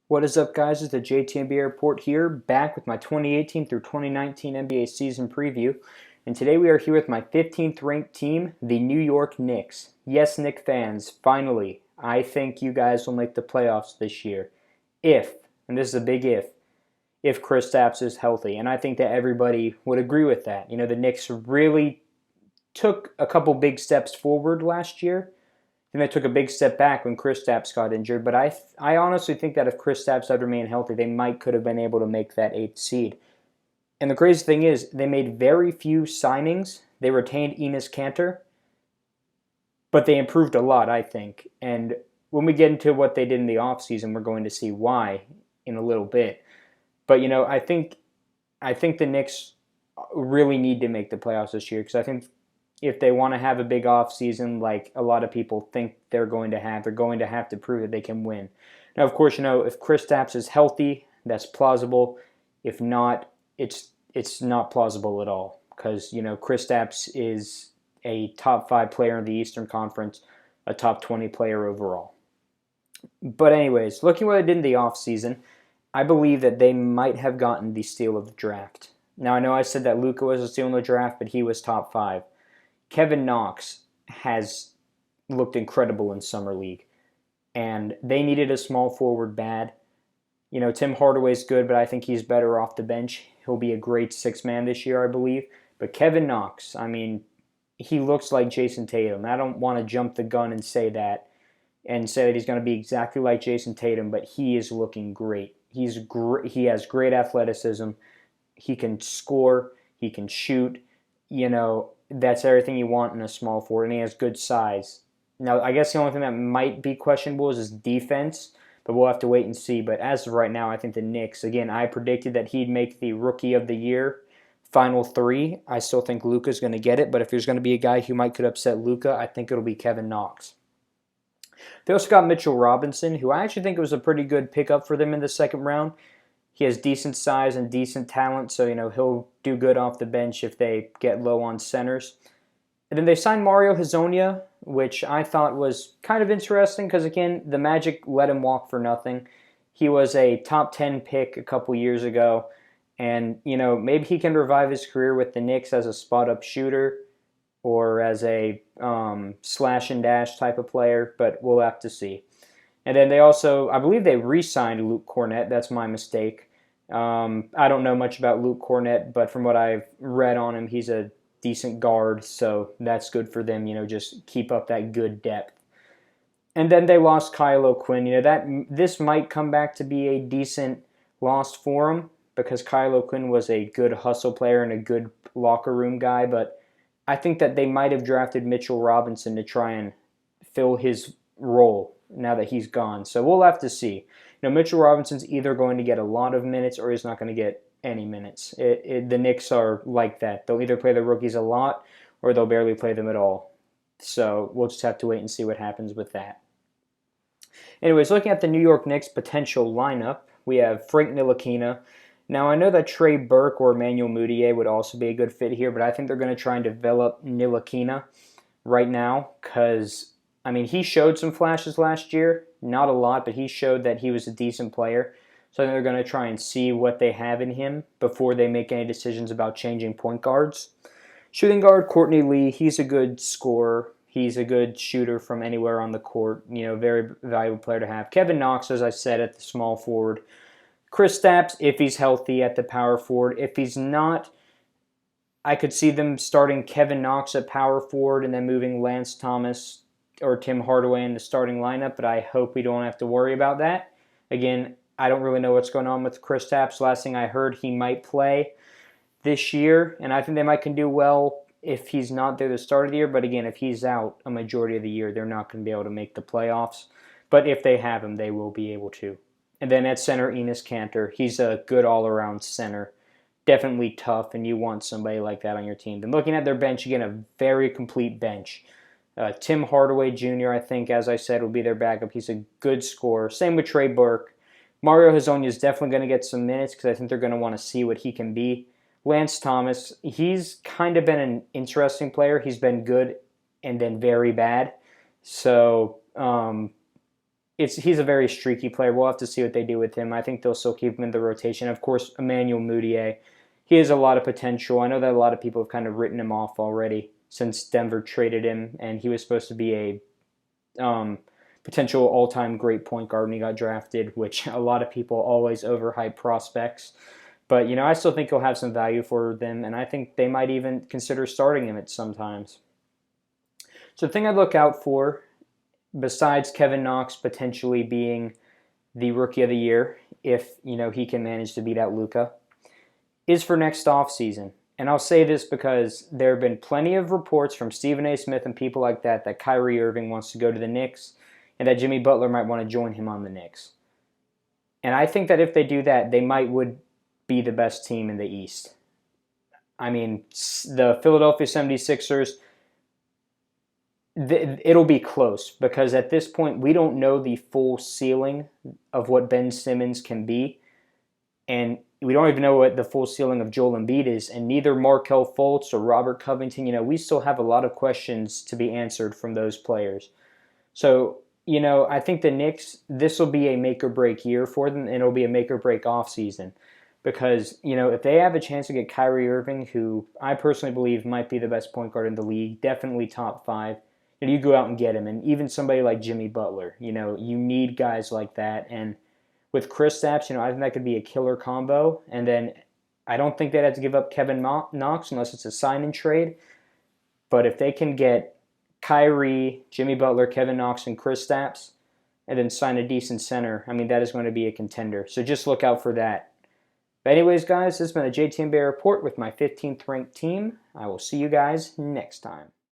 What is up, guys? It's the JT NBA Report here, back with my 2018 through 2019 NBA season preview. And today we are here with my 15th ranked team, the New York Knicks. Yes, Knicks fans, finally, I think you guys will make the playoffs this year. If, and this is a big if Kristaps is healthy. And I think that everybody would agree with that. You know, the Knicks really took a couple big steps forward last year. Then they took a big step back when Kristaps got injured. But I honestly think that if Kristaps had remained healthy, they could have been able to make that eighth seed. And the crazy thing is, they made very few signings. They retained Enes Kanter, but they improved a lot, I think. And when we get into what they did in the offseason, we're going to see why in a little bit. But you know, I think the Knicks really need to make the playoffs this year because I think if they want to have a big off season like a lot of people think they're going to have to prove that they can win. Now, of course, you know, if Kristaps is healthy, that's plausible. If not, it's not plausible at all because, you know, Kristaps is a top 5 player in the Eastern Conference, a top 20 player overall. But anyways, looking what they did in the offseason, I believe that they might have gotten the steal of the draft. Now, I know I said that Luka was a steal in the draft, but he was top 5. Kevin Knox has looked incredible in Summer League, and they needed a small forward bad. You know, Tim Hardaway's good, but I think he's better off the bench. He'll be a great six-man this year, I believe. But Kevin Knox, I mean, he looks like Jason Tatum. I don't want to jump the gun and say that he's going to be exactly like Jason Tatum, but he is looking great. He's great. He has great athleticism. He can score. He can shoot. You know, that's everything you want in a small forward, and he has good size. Now, I guess the only thing that might be questionable is his defense, but we'll have to wait and see. But as of right now, I think the Knicks, again, I predicted that he'd make the Rookie of the Year final 3. I still think Luka's going to get it, but if there's going to be a guy who could upset Luka, I think it'll be Kevin Knox. They also got Mitchell Robinson, who I actually think was a pretty good pickup for them in the second round. He has decent size and decent talent, so you know he'll do good off the bench if they get low on centers. And then they signed Mario Hezonja, which I thought was kind of interesting because, again, the Magic let him walk for nothing. He was a top 10 pick a couple years ago, and you know maybe he can revive his career with the Knicks as a spot-up shooter or as a slash and dash type of player, but we'll have to see. And then they also, I believe they re-signed Luke Cornett. That's my mistake. I don't know much about Luke Cornett, but from what I've read on him, he's a decent guard, so that's good for them. You know, just keep up that good depth. And then they lost Kyle O'Quinn. You know, this might come back to be a decent loss for him because Kyle O'Quinn was a good hustle player and a good locker room guy, but I think that they might have drafted Mitchell Robinson to try and fill his role now that he's gone. So we'll have to see. You know, Mitchell Robinson's either going to get a lot of minutes or he's not going to get any minutes. The Knicks are like that. They'll either play the rookies a lot or they'll barely play them at all. So we'll just have to wait and see what happens with that. Anyways, looking at the New York Knicks potential lineup, we have Frank Ntilikina. Now, I know that Trey Burke or Emmanuel Mudiay would also be a good fit here, but I think they're going to try and develop Ntilikina right now because, I mean, he showed some flashes last year. Not a lot, but he showed that he was a decent player. So I think they're going to try and see what they have in him before they make any decisions about changing point guards. Shooting guard, Courtney Lee, he's a good scorer. He's a good shooter from anywhere on the court. You know, very valuable player to have. Kevin Knox, as I said, at the small forward. Kristaps, if he's healthy, at the power forward. If he's not, I could see them starting Kevin Knox at power forward and then moving Lance Thomas or Tim Hardaway in the starting lineup, but I hope we don't have to worry about that. Again, I don't really know what's going on with Kristaps. Last thing I heard, he might play this year, and I think they might can do well if he's not there the start of the year. But again, if he's out a majority of the year, they're not going to be able to make the playoffs. But if they have him, they will be able to. And then at center, Enes Kanter. He's a good all-around center. Definitely tough, and you want somebody like that on your team. Then looking at their bench, again, a very complete bench. Tim Hardaway Jr., I think, as I said, will be their backup. He's a good scorer. Same with Trey Burke. Mario Hezonja is definitely going to get some minutes because I think they're going to want to see what he can be. Lance Thomas, he's kind of been an interesting player. He's been good and then very bad. So he's a very streaky player. We'll have to see what they do with him. I think they'll still keep him in the rotation. Of course, Emmanuel Mudiay, he has a lot of potential. I know that a lot of people have kind of written him off already since Denver traded him, and he was supposed to be a potential all-time great point guard when he got drafted, which a lot of people always overhype prospects. But, I still think he'll have some value for them, and I think they might even consider starting him at some times. So the thing I look out for, besides Kevin Knox potentially being the Rookie of the Year, if, he can manage to beat out Luka, is for next offseason. And I'll say this because there have been plenty of reports from Stephen A. Smith and people like that Kyrie Irving wants to go to the Knicks and that Jimmy Butler might want to join him on the Knicks. And I think that if they do that, they would be the best team in the East. I mean, the Philadelphia 76ers, it'll be close because at this point we don't know the full ceiling of what Ben Simmons can be. And we don't even know what the full ceiling of Joel Embiid is, and neither Markelle Fultz or Robert Covington, we still have a lot of questions to be answered from those players. So, I think the Knicks, this will be a make-or-break year for them, and it'll be a make-or-break offseason. Because, if they have a chance to get Kyrie Irving, who I personally believe might be the best point guard in the league, definitely top 5, you go out and get him. And even somebody like Jimmy Butler, you need guys like that. And with Kristaps, I think that could be a killer combo. And then I don't think they'd have to give up Kevin Knox unless it's a sign-and trade. But if they can get Kyrie, Jimmy Butler, Kevin Knox, and Kristaps, and then sign a decent center, that is going to be a contender. So just look out for that. But anyways, guys, this has been a JT NBA report with my 15th ranked team. I will see you guys next time.